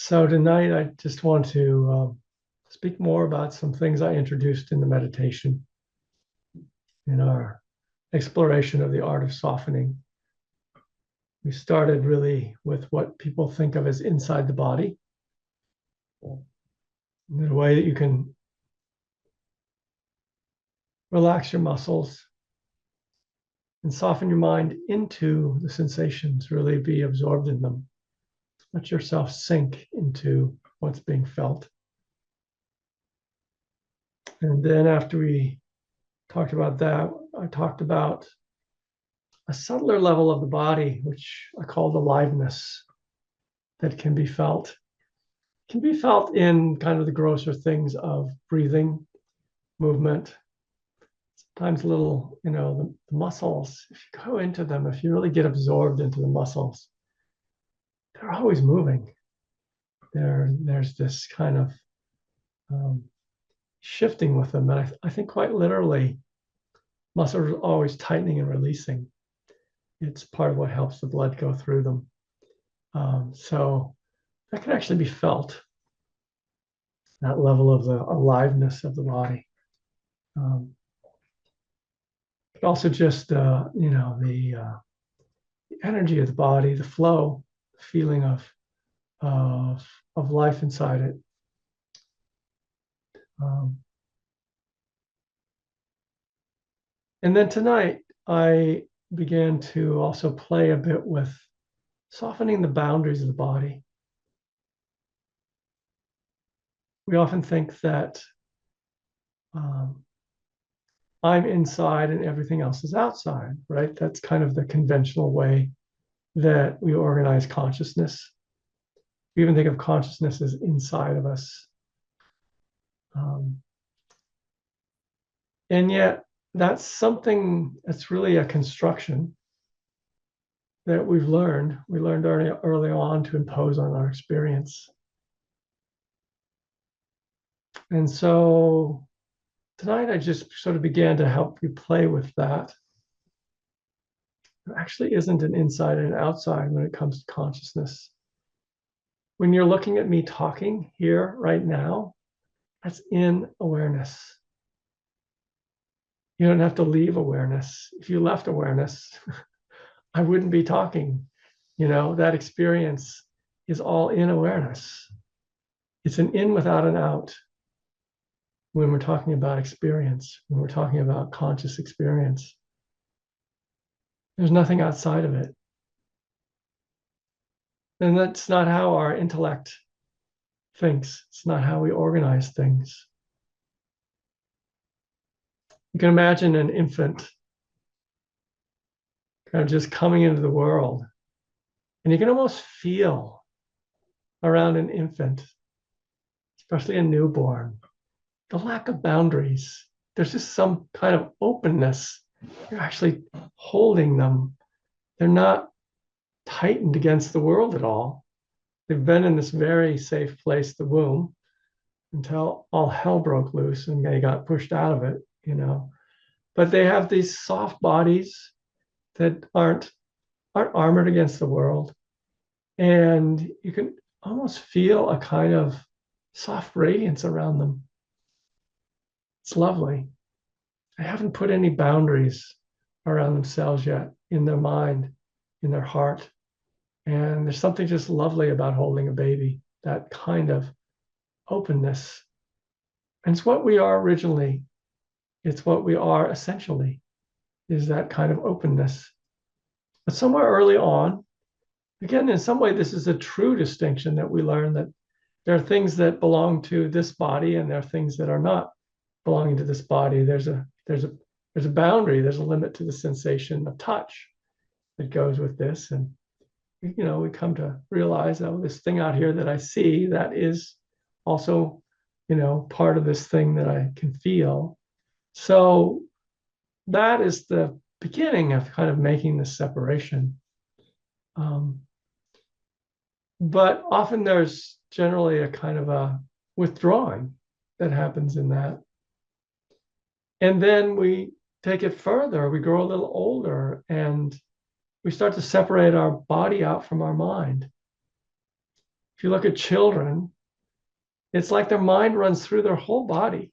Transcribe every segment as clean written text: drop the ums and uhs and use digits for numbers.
So tonight, I just want to speak more about some things I introduced in the meditation in our exploration of the art of softening. We started really with what people think of as inside the body, in a way that you can relax your muscles and soften your mind into the sensations, really be absorbed in them. Let yourself sink into what's being felt. And then after we talked about that, I talked about a subtler level of the body, which I call aliveness, that can be felt. It can be felt in kind of the grosser things of breathing, movement, sometimes little, the muscles. If you go into them, if you really get absorbed into the muscles, they're always moving. There's this kind of shifting with them. And I think quite literally, muscles are always tightening and releasing. It's part of what helps the blood go through them. So that can actually be felt, that level of the aliveness of the body. But also just, the energy of the body, the flow, the feeling of life inside it. And then tonight, I began to also play a bit with softening the boundaries of the body. We often think that I'm inside and everything else is outside, right? That's kind of the conventional way that we organize consciousness. We even think of consciousness as inside of us. And yet, that's something that's really a construction that we've learned. We learned early on to impose on our experience. And so tonight, I just sort of began to help you play with that. There actually isn't an inside and an outside when it comes to consciousness. When you're looking at me talking here right now, that's in awareness. You don't have to leave awareness. If you left awareness, I wouldn't be talking. That experience is all in awareness. It's an in without an out when we're talking about experience, when we're talking about conscious experience. There's nothing outside of it. And that's not how our intellect thinks. It's not how we organize things. You can imagine an infant kind of just coming into the world. And you can almost feel around an infant, especially a newborn, the lack of boundaries. There's just some kind of openness. You're actually holding them. They're not tightened against the world at all. They've been in this very safe place, the womb, until all hell broke loose and they got pushed out of it, But they have these soft bodies that aren't armored against the world. And you can almost feel a kind of soft radiance around them. It's lovely. They haven't put any boundaries around themselves yet in their mind, in their heart. And there's something just lovely about holding a baby, that kind of openness. And it's what we are originally. It's what we are essentially, is that kind of openness. But somewhere early on, again, in some way, this is a true distinction that we learn, that there are things that belong to this body and there are things that are not belonging to this body. There's a boundary, there's a limit to the sensation of touch that goes with this. And, we come to realize, oh, this thing out here that I see, that is also, part of this thing that I can feel. So that is the beginning of kind of making this separation. But often there's generally a kind of a withdrawing that happens in that. And then we take it further, we grow a little older and we start to separate our body out from our mind. If you look at children, it's like their mind runs through their whole body.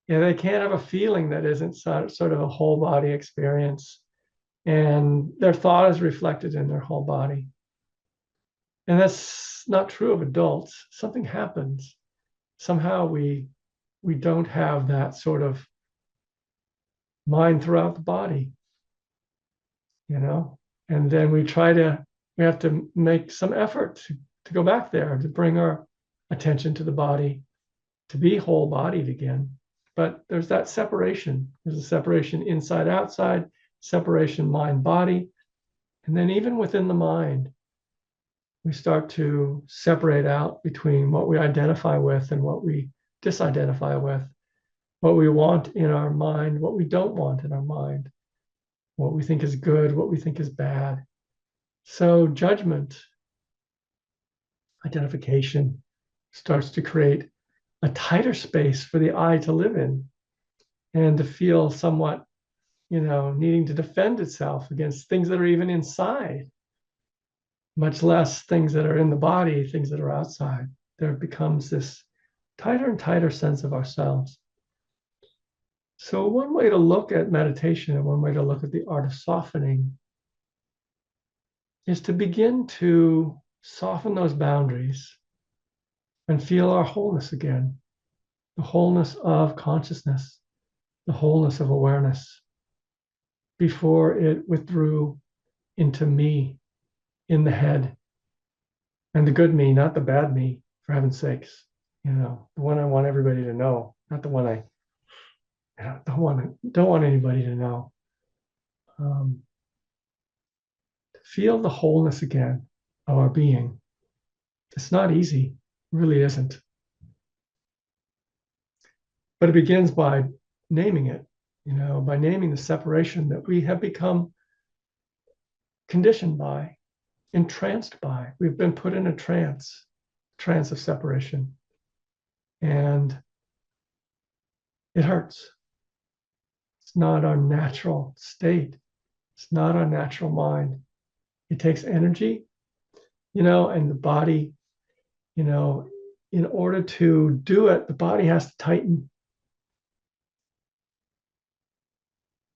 They can't have a feeling that isn't sort of a whole body experience. And their thought is reflected in their whole body. And that's not true of adults. Something happens. Somehow we don't have that sort of mind throughout the body, And then we have to make some effort to go back there, to bring our attention to the body, to be whole bodied again. But there's that separation. There's a separation inside, outside, separation mind, body. And then even within the mind, we start to separate out between what we identify with and what we disidentify with, what we want in our mind, what we don't want in our mind, what we think is good, what we think is bad. So judgment, identification starts to create a tighter space for the I to live in and to feel somewhat, needing to defend itself against things that are even inside, much less things that are in the body, things that are outside. There becomes this tighter and tighter sense of ourselves. So one way to look at meditation and one way to look at the art of softening is to begin to soften those boundaries and feel our wholeness again, the wholeness of consciousness, the wholeness of awareness, before it withdrew into me, in the head, and the good me, not the bad me, for heaven's sakes. The one I want everybody to know, not the one I don't want anybody to know. Feel the wholeness again of our being. It's not easy, it really isn't. But it begins by naming it, by naming the separation that we have become conditioned by, entranced by. We've been put in a trance of separation. And it hurts. It's not our natural state. It's not our natural mind. It takes energy, and the body, in order to do it, the body has to tighten.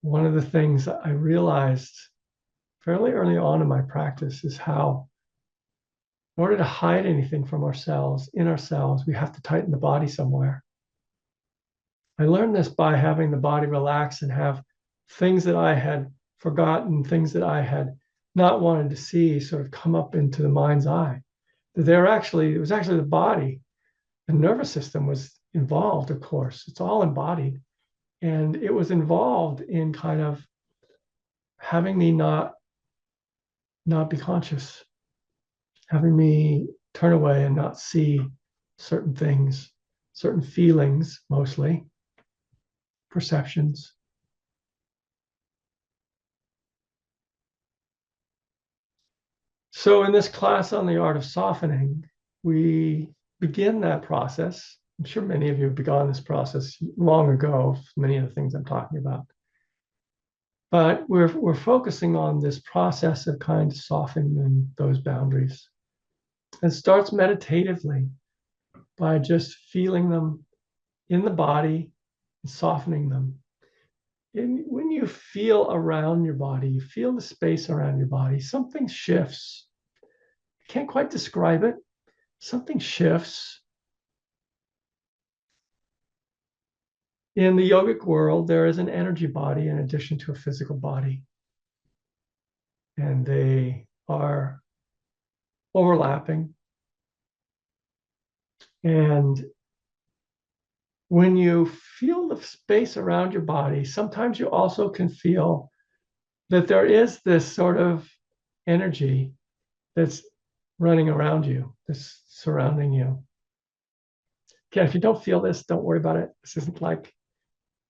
One of the things I realized fairly early on in my practice is how, in order to hide anything from ourselves, in ourselves, we have to tighten the body somewhere. I learned this by having the body relax and have things that I had forgotten, things that I had not wanted to see sort of come up into the mind's eye. It was actually the body. The nervous system was involved, of course. It's all embodied. And it was involved in kind of having me not be conscious, having me turn away and not see certain things, certain feelings, mostly, perceptions. So in this class on the art of softening, we begin that process. I'm sure many of you have begun this process long ago, many of the things I'm talking about. But we're focusing on this process of kind of softening those boundaries. It starts meditatively by just feeling them in the body and softening them. And when you feel around your body, you feel the space around your body, something shifts. You can't quite describe it. Something shifts. In the yogic world, there is an energy body in addition to a physical body. And they are overlapping. And when you feel the space around your body, sometimes you also can feel that there is this sort of energy that's running around you, that's surrounding you. Again, if you don't feel this, don't worry about it. This isn't like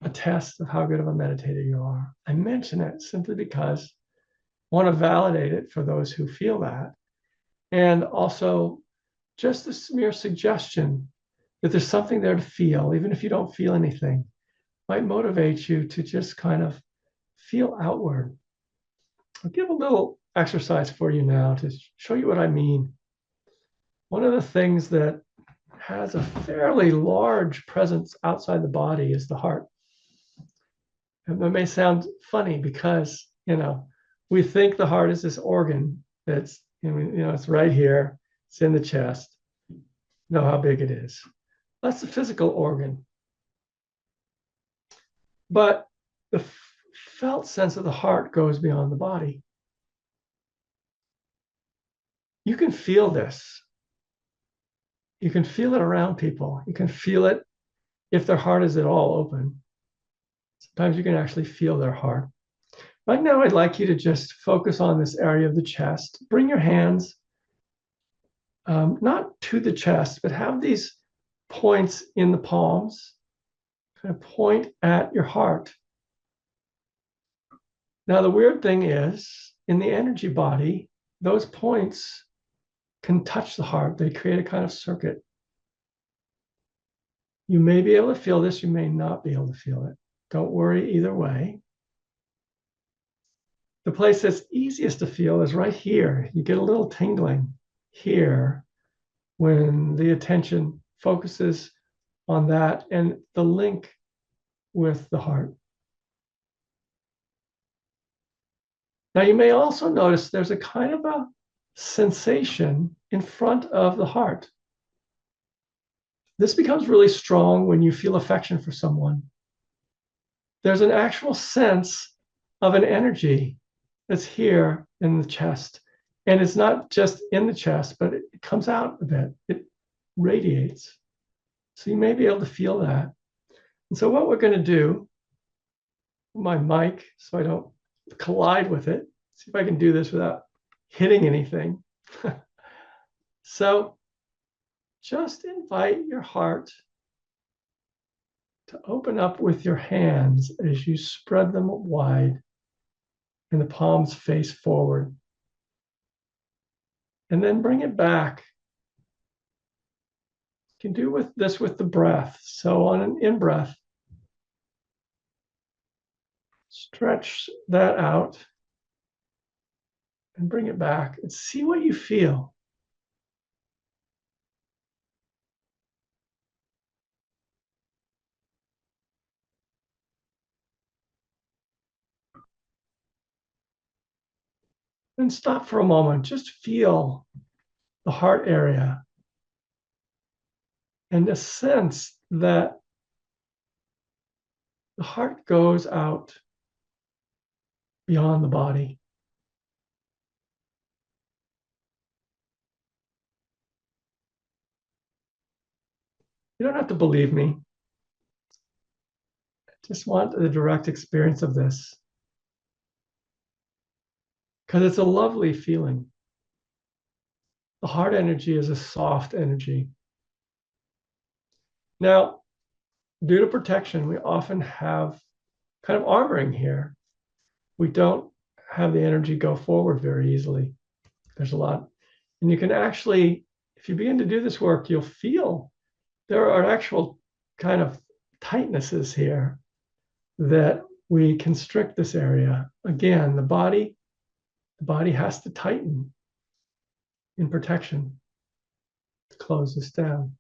a test of how good of a meditator you are. I mention it simply because I want to validate it for those who feel that. And also just this mere suggestion that there's something there to feel, even if you don't feel anything, might motivate you to just kind of feel outward. I'll give a little exercise for you now to show you what I mean. one of the things that has a fairly large presence outside the body is the heart. And that may sound funny because, we think the heart is this organ that's, it's right here, it's in the chest. Know how big it is. That's the physical organ. But the felt sense of the heart goes beyond the body. You can feel this. You can feel it around people. You can feel it if their heart is at all open. Sometimes you can actually feel their heart. Right now, I'd like you to just focus on this area of the chest. Bring your hands not to the chest, but have these points in the palms, kind of point at your heart. Now, the weird thing is, in the energy body, those points can touch the heart. They create a kind of circuit. You may be able to feel this, you may not be able to feel it. Don't worry either way. The place that's easiest to feel is right here. You get a little tingling here when the attention focuses on that and the link with the heart. Now, you may also notice there's a kind of a sensation in front of the heart. This becomes really strong when you feel affection for someone. There's an actual sense of an energy that's here in the chest. And it's not just in the chest, but it comes out a bit. It radiates. So you may be able to feel that. And so what we're going to do, my mic, so I don't collide with it, see if I can do this without hitting anything. So just invite your heart to open up with your hands as you spread them wide and the palms face forward. And then bring it back. You can do this with the breath. So on an in-breath, stretch that out and bring it back and see what you feel. And stop for a moment. Just feel the heart area and a sense that the heart goes out beyond the body. You don't have to believe me. I just want the direct experience of this because it's a lovely feeling. The heart energy is a soft energy. Now, due to protection, we often have kind of armoring here. We don't have the energy go forward very easily. There's a lot. And you can actually, if you begin to do this work, you'll feel there are actual kind of tightnesses here that we constrict this area. Again, the body has to tighten in protection to close this down.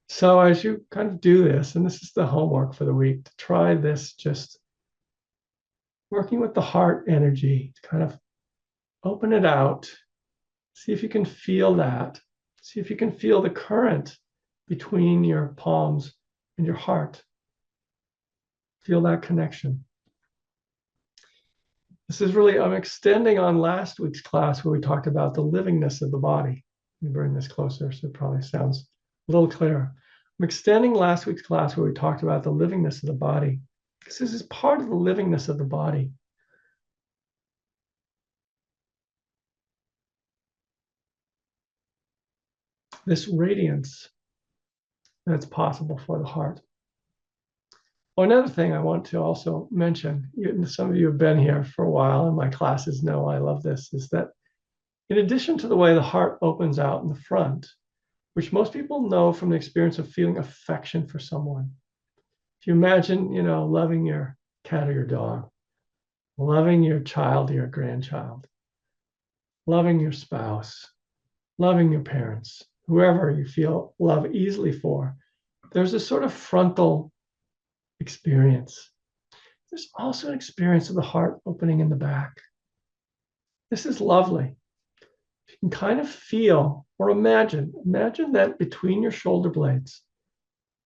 So as you kind of do this, and this is the homework for the week, to try this, just working with the heart energy to kind of open it out. See if you can feel that. See if you can feel the current between your palms and your heart. Feel that connection. This is really, I'm extending on last week's class where we talked about the livingness of the body. Let me bring this closer so it probably sounds a little clearer. I'm extending last week's class where we talked about the livingness of the body. Because this is part of the livingness of the body. This radiance that's possible for the heart. Oh, another thing I want to also mention, some of you have been here for a while and my classes know I love this, is that in addition to the way the heart opens out in the front, which most people know from the experience of feeling affection for someone. If you imagine, loving your cat or your dog, loving your child or your grandchild, loving your spouse, loving your parents, whoever you feel love easily for, there's a sort of frontal experience. There's also an experience of the heart opening in the back. This is lovely. You can kind of feel or imagine that between your shoulder blades,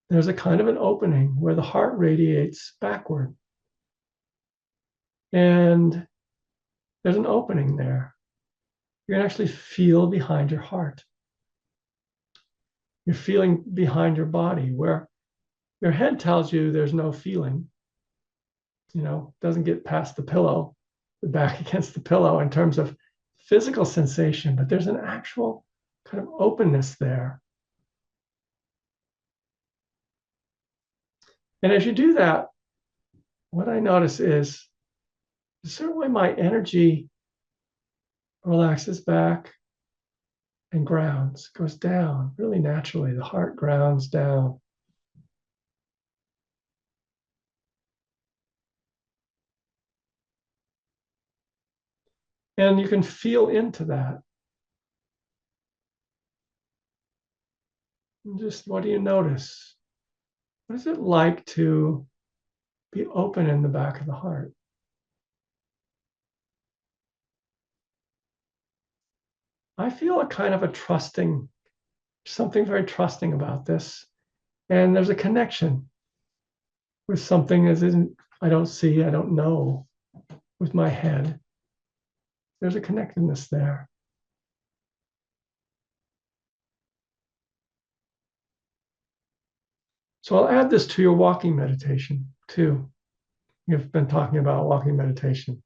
there's a kind of an opening where the heart radiates backward. And there's an opening there. You can actually feel behind your heart. You're feeling behind your body where your head tells you there's no feeling, doesn't get past the pillow, the back against the pillow in terms of physical sensation, but there's an actual kind of openness there. And as you do that, what I notice is a certain way my energy relaxes back and grounds, goes down really naturally. The heart grounds down. And you can feel into that. And just what do you notice? What is it like to be open in the back of the heart? I feel a kind of a trusting, something very trusting about this. And there's a connection with something that isn't, I don't see, I don't know, with my head. There's a connectedness there. So I'll add this to your walking meditation too. You've been talking about walking meditation,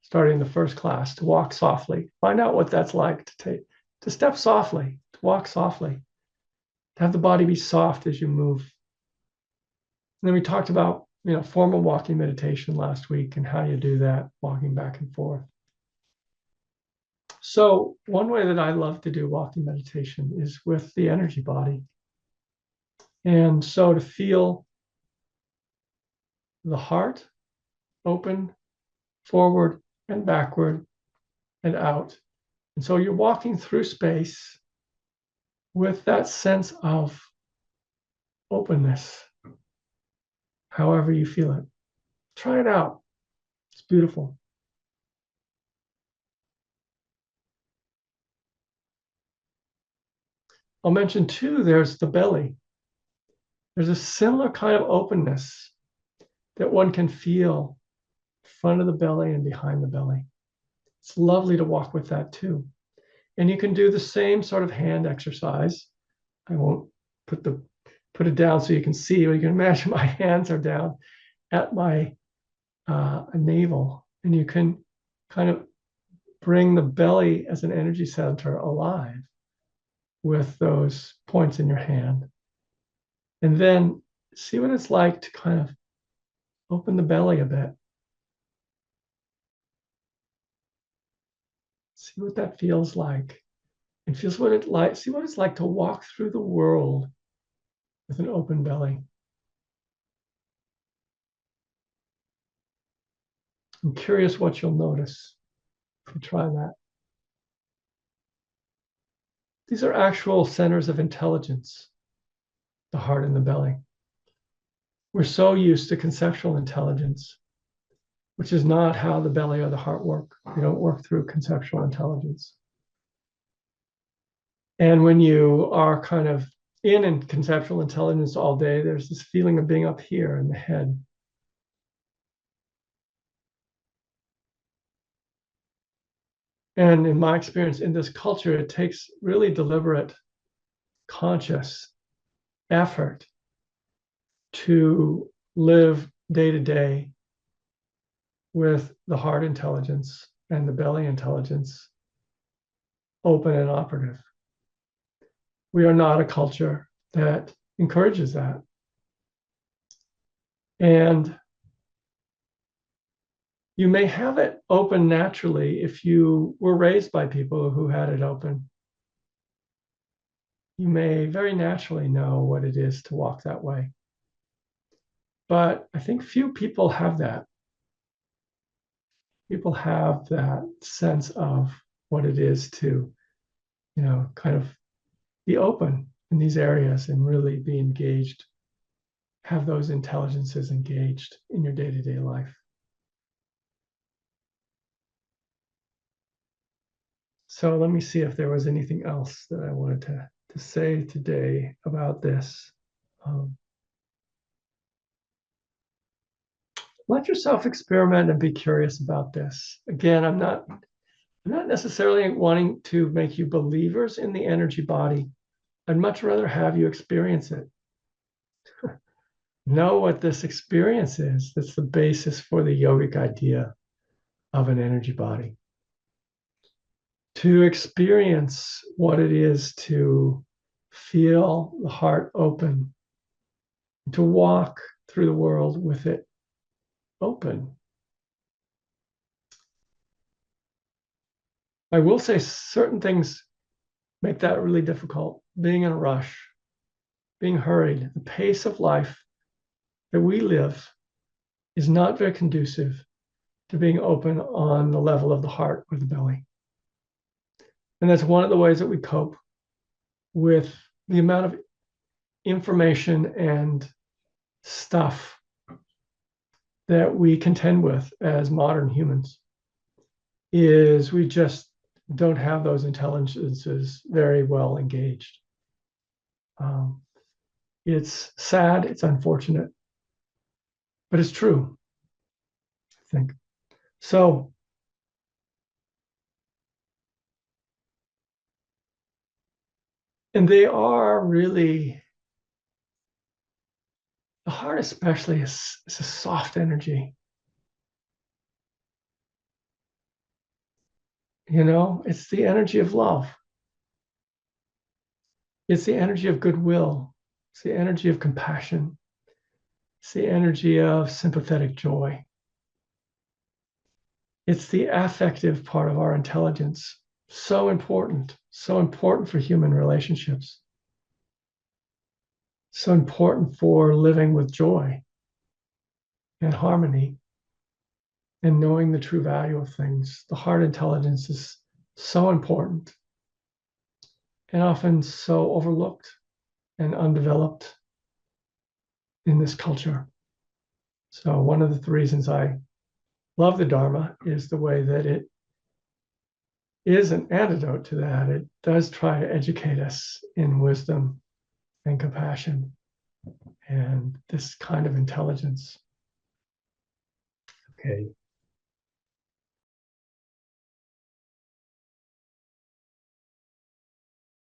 starting the first class, to walk softly. Find out what that's like to step softly, to walk softly, to have the body be soft as you move. And then we talked about, formal walking meditation last week and how you do that, walking back and forth. So one way that I love to do walking meditation is with the energy body. And so to feel the heart open, forward and backward and out. And so you're walking through space with that sense of openness, however you feel it. Try it out. It's beautiful. I'll mention too, there's the belly. There's a similar kind of openness that one can feel in front of the belly and behind the belly. It's lovely to walk with that too. And you can do the same sort of hand exercise. I won't put it down so you can see, but you can imagine my hands are down at my navel, and you can kind of bring the belly as an energy center alive with those points in your hand. And then see what it's like to kind of open the belly a bit. See what that feels like. And see what it's like to walk through the world with an open belly. I'm curious what you'll notice if you try that. These are actual centers of intelligence, the heart and the belly. We're so used to conceptual intelligence, which is not how the belly or the heart work. We don't work through conceptual intelligence. And when you are kind of in conceptual intelligence all day, there's this feeling of being up here in the head. And in my experience in this culture, it takes really deliberate, conscious effort to live day to day with the heart intelligence and the belly intelligence open and operative. We are not a culture that encourages that. And you may have it open naturally if you were raised by people who had it open. You may very naturally know what it is to walk that way. But I think few people have that. People have that sense of what it is to, kind of be open in these areas and really be engaged, have those intelligences engaged in your day-to-day life. So let me see if there was anything else that I wanted to say today about this. Let yourself experiment and be curious about this. Again, I'm not necessarily wanting to make you believers in the energy body. I'd much rather have you experience it. Know what this experience is. That's the basis for the yogic idea of an energy body. To experience what it is to feel the heart open, to walk through the world with it open. I will say certain things make that really difficult. Being in a rush, being hurried, the pace of life that we live is not very conducive to being open on the level of the heart or the belly. And that's one of the ways that we cope with the amount of information and stuff that we contend with as modern humans, is we just don't have those intelligences very well engaged. It's sad, it's unfortunate, but it's true, I think. So, and they are really, the heart especially is a soft energy. You know, it's the energy of love. It's the energy of goodwill. It's the energy of compassion. It's the energy of sympathetic joy. It's the affective part of our intelligence. So important for human relationships. So important for living with joy and harmony and knowing the true value of things. The heart intelligence is so important and often so overlooked and undeveloped in this culture. So one of the reasons I love the Dharma is the way that it is an antidote to that. It does try to educate us in wisdom and compassion and this kind of intelligence. Okay.